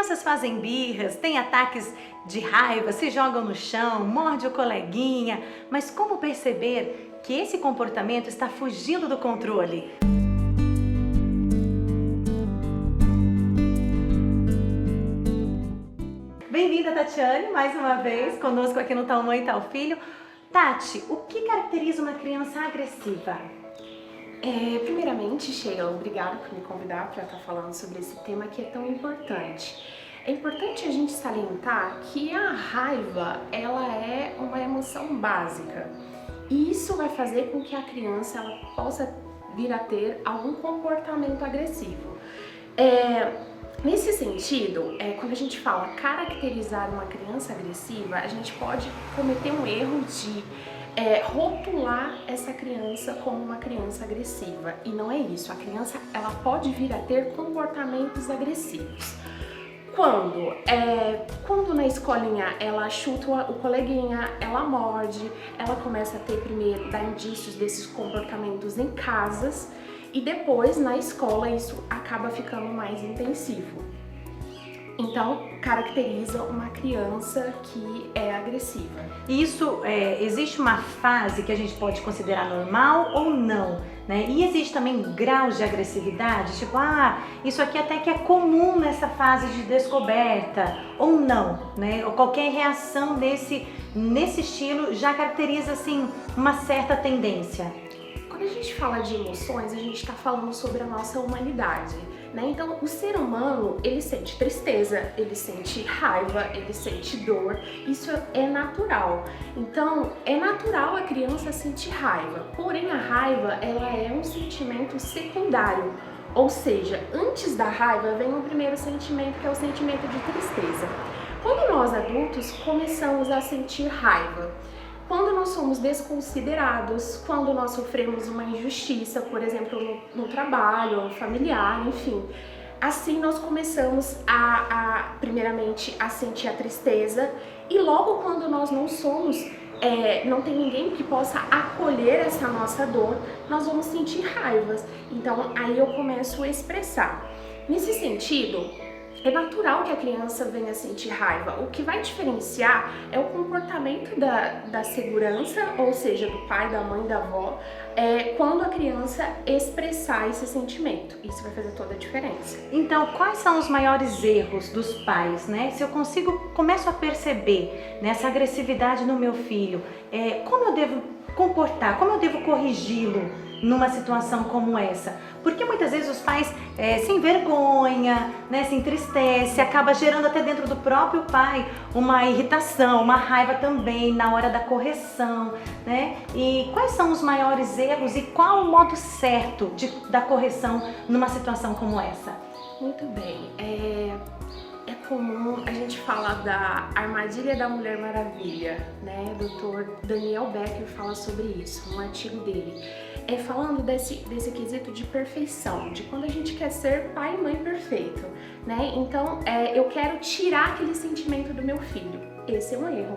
crianças fazem birras, têm ataques de raiva, se jogam no chão, morde o coleguinha, mas como perceber que esse comportamento está fugindo do controle? Bem-vinda, Tatiane, mais uma vez conosco aqui no Tal Mãe, Tal Filho. Tati, o que caracteriza uma criança agressiva? Primeiramente, Sheila, obrigada por me convidar para estar falando sobre esse tema que é tão importante. É importante a gente salientar que a raiva, ela é uma emoção básica. E isso vai fazer com que a criança ela possa vir a ter algum comportamento agressivo. Nesse sentido, quando a gente fala caracterizar uma criança agressiva, a gente pode cometer um erro de rotular essa criança como uma criança agressiva. E não é isso. A criança ela pode vir a ter comportamentos agressivos. Quando na escolinha ela chuta o coleguinha, ela morde, ela começa a ter primeiro, dar indícios desses comportamentos em casas e depois na escola isso acaba ficando mais intensivo. Então, caracteriza uma criança que é agressiva. Isso, existe uma fase que a gente pode considerar normal ou não, né? E existe também graus de agressividade, tipo, isso aqui até que é comum nessa fase de descoberta, ou não, né? Ou qualquer reação nesse estilo já caracteriza, assim, uma certa tendência. Quando a gente fala de emoções, a gente está falando sobre a nossa humanidade, né? Então, o ser humano, ele sente tristeza, ele sente raiva, ele sente dor, isso é natural. Então, é natural a criança sentir raiva, porém a raiva, ela é um sentimento secundário, ou seja, antes da raiva vem o primeiro sentimento, que é o sentimento de tristeza. Quando nós adultos começamos a sentir raiva, quando nós somos desconsiderados, quando nós sofremos uma injustiça, por exemplo, no trabalho, no familiar, enfim. Assim nós começamos primeiramente a sentir a tristeza e logo quando nós não somos, não tem ninguém que possa acolher essa nossa dor, nós vamos sentir raivas. Então aí eu começo a expressar. Nesse sentido, é natural que a criança venha sentir raiva. O que vai diferenciar é o comportamento da segurança, ou seja, do pai, da mãe, da avó, quando a criança expressar esse sentimento. Isso vai fazer toda a diferença. Então, quais são os maiores erros dos pais, né? Se eu começo a perceber nessa agressividade no meu filho, como eu devo comportar, como eu devo corrigi-lo numa situação como essa? Porque muitas vezes os pais se envergonham, né, se entristecem, acaba gerando até dentro do próprio pai uma irritação, uma raiva também na hora da correção, né? E quais são os maiores erros e qual o modo certo da correção numa situação como essa? Muito bem. É comum a gente falar da armadilha da Mulher Maravilha, né? O Dr. Daniel Becker fala sobre isso, no artigo dele. Falando desse quesito de perfeição, de quando a gente quer ser pai e mãe perfeito, né? Então, eu quero tirar aquele sentimento do meu filho. Esse é um erro.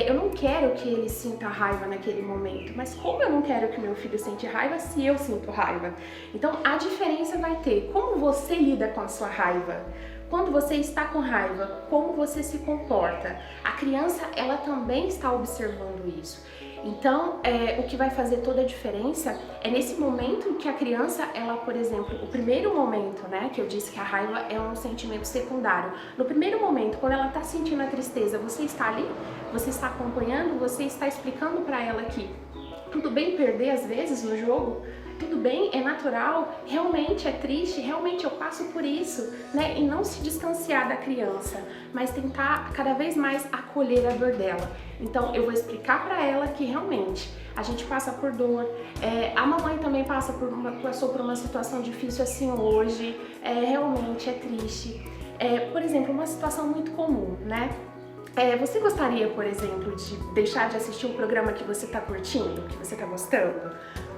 Eu não quero que ele sinta raiva naquele momento, mas como eu não quero que meu filho sinta raiva se eu sinto raiva? Então, a diferença vai ter como você lida com a sua raiva. Quando você está com raiva, como você se comporta? A criança, ela também está observando isso. Então, o que vai fazer toda a diferença é nesse momento que a criança, ela, por exemplo, o primeiro momento, né, que eu disse que a raiva é um sentimento secundário. No primeiro momento, quando ela está sentindo a tristeza, você está ali? Você está acompanhando? Você está explicando para ela que tudo bem perder às vezes no jogo? Tudo bem, é natural, realmente é triste, realmente eu passo por isso, né? E não se distanciar da criança, mas tentar cada vez mais acolher a dor dela. Então eu vou explicar para ela que realmente a gente passa por dor, a mamãe também passou por uma situação difícil assim hoje, realmente é triste. Por exemplo, uma situação muito comum, né? Você gostaria, por exemplo, de deixar de assistir um programa que você está curtindo, que você está gostando?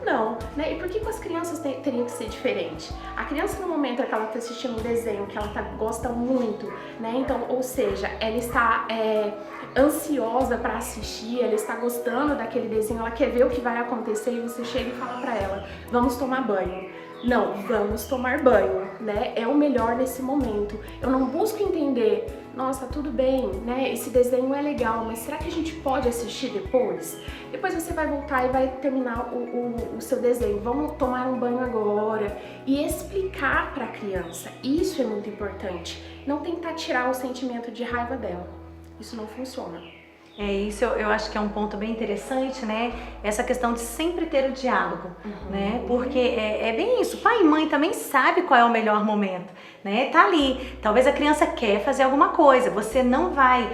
Não, né? E por que com as crianças teria que ser diferente? A criança no momento que ela está assistindo um desenho que ela gosta muito, né? Então, ou seja, ela está ansiosa para assistir, ela está gostando daquele desenho, ela quer ver o que vai acontecer e você chega e fala para ela, vamos tomar banho. Não, vamos tomar banho, né? É o melhor nesse momento. Eu não busco entender, nossa, tudo bem, né? Esse desenho é legal, mas será que a gente pode assistir depois? Depois você vai voltar e vai terminar o seu desenho. Vamos tomar um banho agora e explicar para a criança. Isso é muito importante. Não tentar tirar o sentimento de raiva dela. Isso não funciona. Isso eu acho que é um ponto bem interessante, né? Essa questão de sempre ter o diálogo, né? Porque é bem isso, pai e mãe também sabe qual é o melhor momento, né? Tá ali, talvez a criança quer fazer alguma coisa, você não vai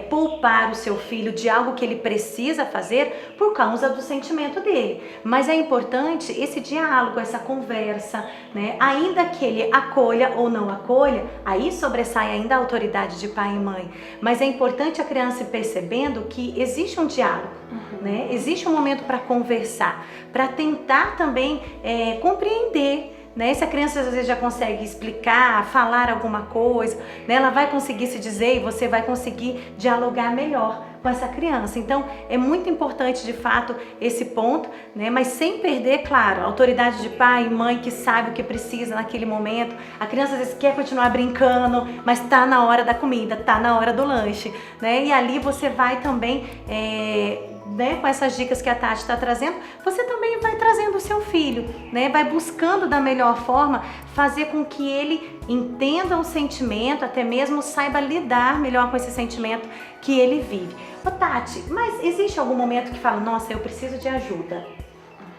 poupar o seu filho de algo que ele precisa fazer por causa do sentimento dele, mas é importante esse diálogo, essa conversa, né? Ainda que ele acolha ou não acolha, aí sobressai ainda a autoridade de pai e mãe, mas é importante a criança perceber que existe um diálogo, né? Existe um momento para conversar, para tentar também compreender, né? Se a criança às vezes já consegue explicar, falar alguma coisa, né? Ela vai conseguir se dizer e você vai conseguir dialogar melhor com essa criança. Então é muito importante de fato esse ponto, né? Mas sem perder, claro, a autoridade de pai e mãe que sabe o que precisa naquele momento. A criança às vezes quer continuar brincando, mas tá na hora da comida, tá na hora do lanche, né? E ali você vai também né, com essas dicas que a Tati está trazendo, você também vai trazendo o seu filho, né? Vai buscando da melhor forma fazer com que ele entenda o sentimento, até mesmo saiba lidar melhor com esse sentimento que ele vive. Ô Tati, mas existe algum momento que fala, nossa, eu preciso de ajuda,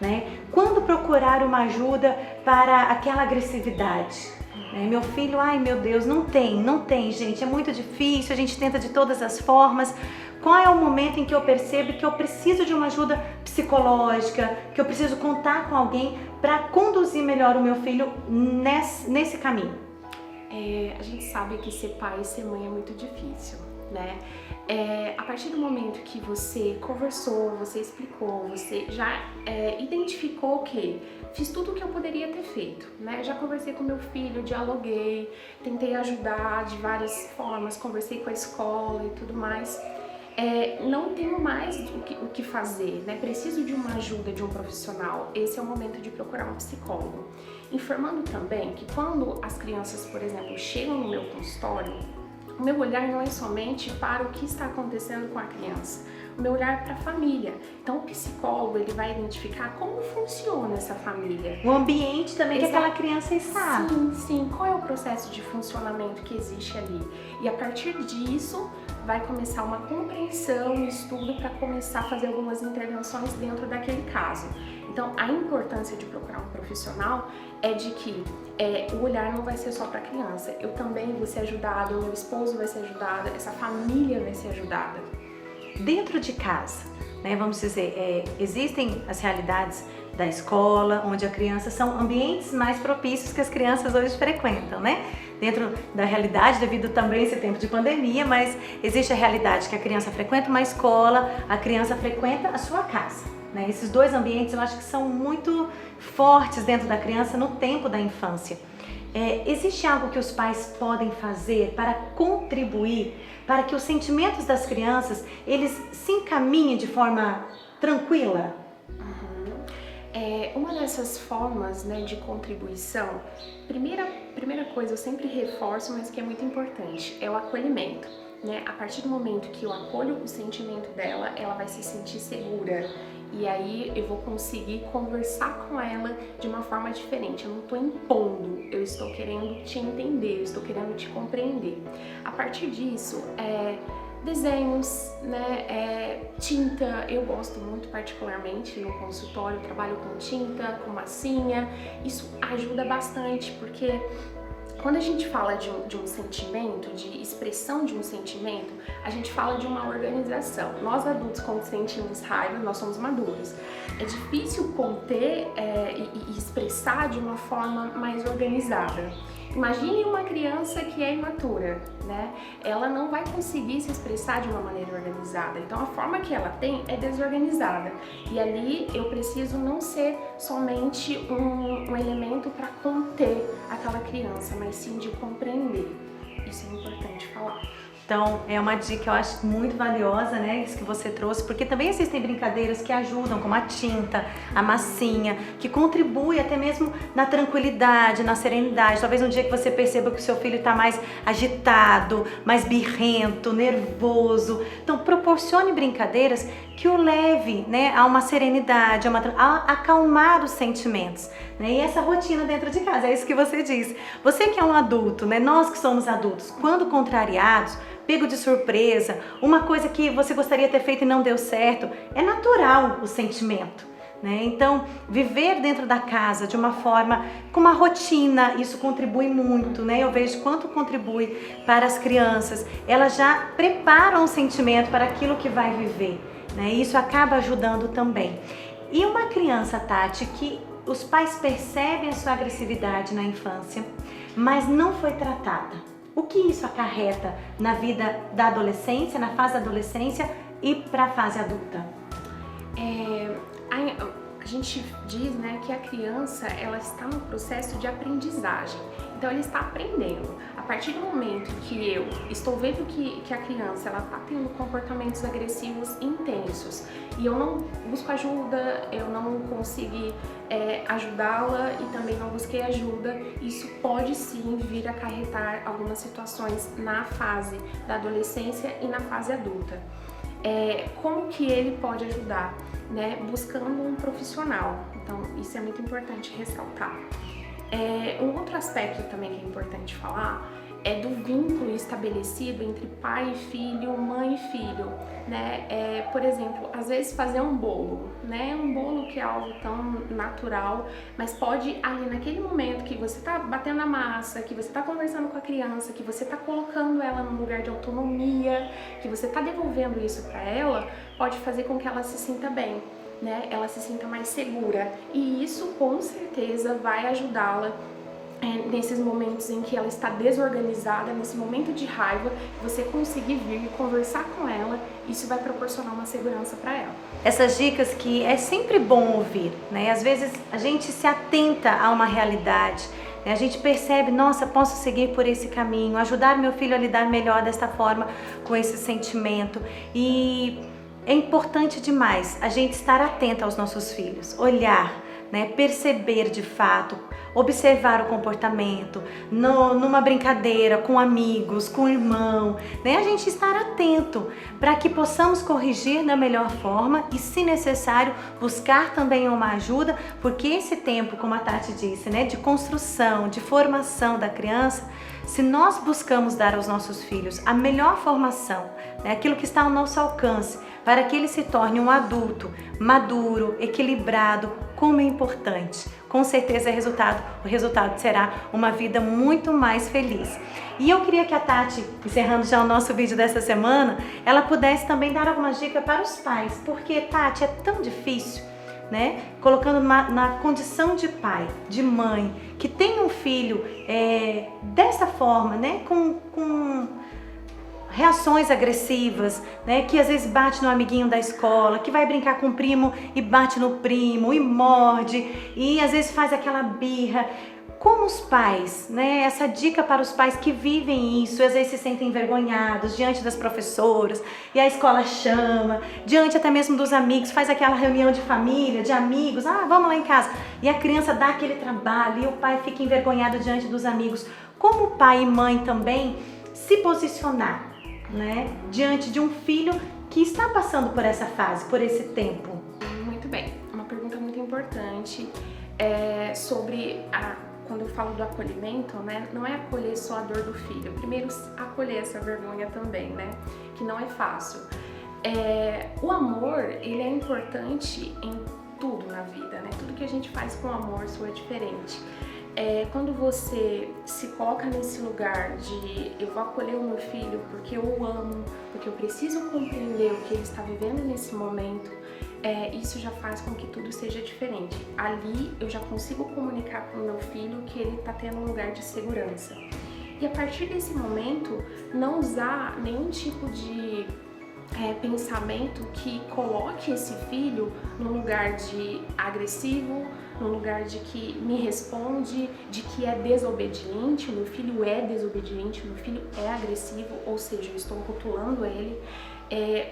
né? Quando procurar uma ajuda para aquela agressividade? Meu filho, ai meu Deus, não tem, gente, é muito difícil, a gente tenta de todas as formas. Qual é o momento em que eu percebo que eu preciso de uma ajuda psicológica, que eu preciso contar com alguém para conduzir melhor o meu filho nesse caminho? A gente sabe que ser pai e ser mãe é muito difícil, né? A partir do momento que você conversou, você explicou, você já identificou que fiz tudo o que eu poderia ter feito, né? Já conversei com meu filho, dialoguei, tentei ajudar de várias formas, conversei com a escola e tudo mais. Não tenho mais o que fazer, né? Preciso de uma ajuda de um profissional. Esse é o momento de procurar um psicólogo. Informando também que quando as crianças, por exemplo, chegam no meu consultório, o meu olhar não é somente para o que está acontecendo com a criança, o meu olhar é para a família. Então o psicólogo ele vai identificar como funciona essa família. O ambiente também que aquela criança está. Sim, qual é o processo de funcionamento que existe ali. E a partir disso vai começar uma compreensão, um estudo para começar a fazer algumas intervenções dentro daquele caso. Então a importância de procurar um profissional é de que o olhar não vai ser só para a criança, eu também vou ser ajudada, o meu esposo vai ser ajudado, essa família vai ser ajudada. Dentro de casa, né, vamos dizer, existem as realidades da escola, onde a criança são ambientes mais propícios que as crianças hoje frequentam, né? Dentro da realidade, devido também a esse tempo de pandemia, mas existe a realidade que a criança frequenta uma escola, a criança frequenta a sua casa, né? Esses dois ambientes eu acho que são muito fortes dentro da criança no tempo da infância. Existe algo que os pais podem fazer para contribuir para que os sentimentos das crianças eles se encaminhem de forma tranquila? Uma dessas formas, né, de contribuição, primeira coisa eu sempre reforço, mas que é muito importante, é o acolhimento, né? A partir do momento que eu acolho o sentimento dela, ela vai se sentir segura. E aí eu vou conseguir conversar com ela de uma forma diferente. Eu não estou impondo, eu estou querendo te entender, eu estou querendo te compreender. A partir disso, desenhos, né, tinta, eu gosto muito particularmente no consultório, eu trabalho com tinta, com massinha, isso ajuda bastante, porque quando a gente fala de um sentimento, de expressão de um sentimento, a gente fala de uma organização. Nós adultos, quando sentimos raiva, nós somos maduros. É difícil conter e expressar de uma forma mais organizada. Imagine uma criança que é imatura, né? Ela não vai conseguir se expressar de uma maneira organizada. Então a forma que ela tem é desorganizada. E ali eu preciso não ser somente um elemento para conter aquela criança, mas sim de compreender. Isso é importante falar. Então, é uma dica que eu acho muito valiosa, né? Isso que você trouxe, porque também existem brincadeiras que ajudam, como a tinta, a massinha, que contribui até mesmo na tranquilidade, na serenidade. Talvez um dia que você perceba que o seu filho está mais agitado, mais birrento, nervoso. Então, proporcione brincadeiras que o leve, né, a uma serenidade, a acalmar os sentimentos, né? E essa rotina dentro de casa, é isso que você disse. Você que é um adulto, né? Nós que somos adultos, quando contrariados, pego de surpresa, uma coisa que você gostaria de ter feito e não deu certo, é natural o sentimento, né? Então, viver dentro da casa de uma forma, com uma rotina, isso contribui muito, né? Eu vejo quanto contribui para as crianças. Elas já preparam o sentimento para aquilo que vai viver, né? Isso acaba ajudando também. E uma criança, Tati, que os pais percebem a sua agressividade na infância, mas não foi tratada. O que isso acarreta na vida da adolescência, na fase da adolescência e para a fase adulta? A gente diz, né, que a criança, ela está no processo de aprendizagem. Então, ele está aprendendo. A partir do momento que eu estou vendo que a criança ela está tendo comportamentos agressivos intensos e eu não busco ajuda, eu não consigo ajudá-la e também não busquei ajuda, isso pode sim vir a acarretar algumas situações na fase da adolescência e na fase adulta. Como que ele pode ajudar? Né? Buscando um profissional. Então, isso é muito importante ressaltar. Um outro aspecto também que é importante falar é do vínculo estabelecido entre pai e filho, mãe e filho, né? Por exemplo, às vezes fazer um bolo, né? Um bolo que é algo tão natural, mas pode ali naquele momento que você tá batendo a massa, que você tá conversando com a criança, que você tá colocando ela num lugar de autonomia, que você tá devolvendo isso para ela, pode fazer com que ela se sinta bem, né? Ela se sinta mais segura, e isso com certeza vai ajudá-la nesses momentos em que ela está desorganizada, nesse momento de raiva, você conseguir vir e conversar com ela, isso vai proporcionar uma segurança para ela. Essas dicas que é sempre bom ouvir, né? Às vezes a gente se atenta a uma realidade, né? A gente percebe, nossa, posso seguir por esse caminho, ajudar meu filho a lidar melhor desta forma com esse sentimento. E é importante demais a gente estar atenta aos nossos filhos, olhar, né? Perceber de fato, observar o comportamento, numa brincadeira, com amigos, com o irmão, né? A gente estar atento para que possamos corrigir da melhor forma e, se necessário, buscar também uma ajuda, porque esse tempo, como a Tati disse, né, de construção, de formação da criança, se nós buscamos dar aos nossos filhos a melhor formação, né, aquilo que está ao nosso alcance, para que ele se torne um adulto maduro, equilibrado, como é importante. Com certeza o resultado será uma vida muito mais feliz. E eu queria que a Tati, encerrando já o nosso vídeo dessa semana, ela pudesse também dar algumas dicas para os pais, porque, Tati, é tão difícil, né? Colocando na condição de pai, de mãe, que tem um filho dessa forma, né? Com reações agressivas, né? Que às vezes bate no amiguinho da escola, que vai brincar com o primo e bate no primo e morde e às vezes faz aquela birra. Como os pais, né? Essa dica para os pais que vivem isso, às vezes se sentem envergonhados diante das professoras e a escola chama, diante até mesmo dos amigos, faz aquela reunião de família, de amigos, vamos lá em casa, e a criança dá aquele trabalho e o pai fica envergonhado diante dos amigos. Como pai e mãe também se posicionar, né, diante de um filho que está passando por essa fase, por esse tempo? Muito bem, uma pergunta muito importante sobre quando eu falo do acolhimento, né, não é acolher só a dor do filho, primeiro acolher essa vergonha também, né, que não é fácil. O amor, ele é importante em tudo na vida, né, tudo que a gente faz com amor soa diferente. Quando você se coloca nesse lugar de eu vou acolher o meu filho porque eu o amo, porque eu preciso compreender o que ele está vivendo nesse momento, isso já faz com que tudo seja diferente. Ali eu já consigo comunicar com o meu filho que ele está tendo um lugar de segurança. E a partir desse momento, não usar nenhum tipo de pensamento que coloque esse filho num lugar de agressivo, no lugar de que me responde, de que é desobediente, meu filho é desobediente, meu filho é agressivo, ou seja, eu estou rotulando ele.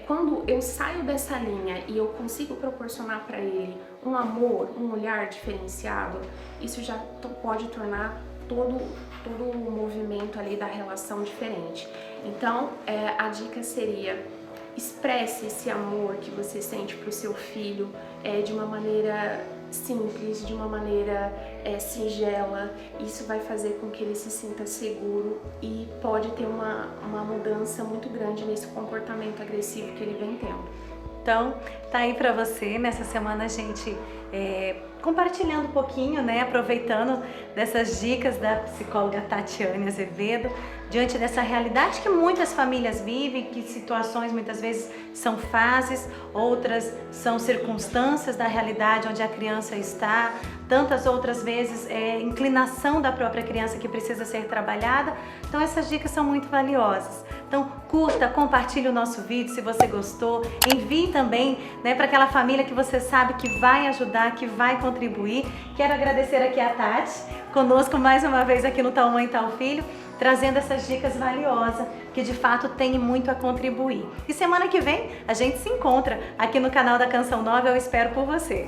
Quando eu saio dessa linha e eu consigo proporcionar para ele um amor, um olhar diferenciado, isso já pode tornar todo o movimento ali da relação diferente. Então, a dica seria: expresse esse amor que você sente para o seu filho de uma maneira simples, de uma maneira singela. Isso vai fazer com que ele se sinta seguro e pode ter uma mudança muito grande nesse comportamento agressivo que ele vem tendo. Então, tá aí para você nessa semana a gente compartilhando um pouquinho, né, aproveitando dessas dicas da psicóloga Tatiane Azevedo, diante dessa realidade que muitas famílias vivem, que situações muitas vezes são fases, outras são circunstâncias da realidade onde a criança está, tantas outras vezes inclinação da própria criança que precisa ser trabalhada. Então essas dicas são muito valiosas. Então curta, compartilhe o nosso vídeo se você gostou, envie também, né, para aquela família que você sabe que vai ajudar, que vai contribuir. Quero agradecer aqui a Tati, conosco mais uma vez aqui no Tal Mãe Tal Filho, trazendo essas dicas valiosas que de fato tem muito a contribuir. E semana que vem a gente se encontra aqui no canal da Canção Nova, eu espero por você.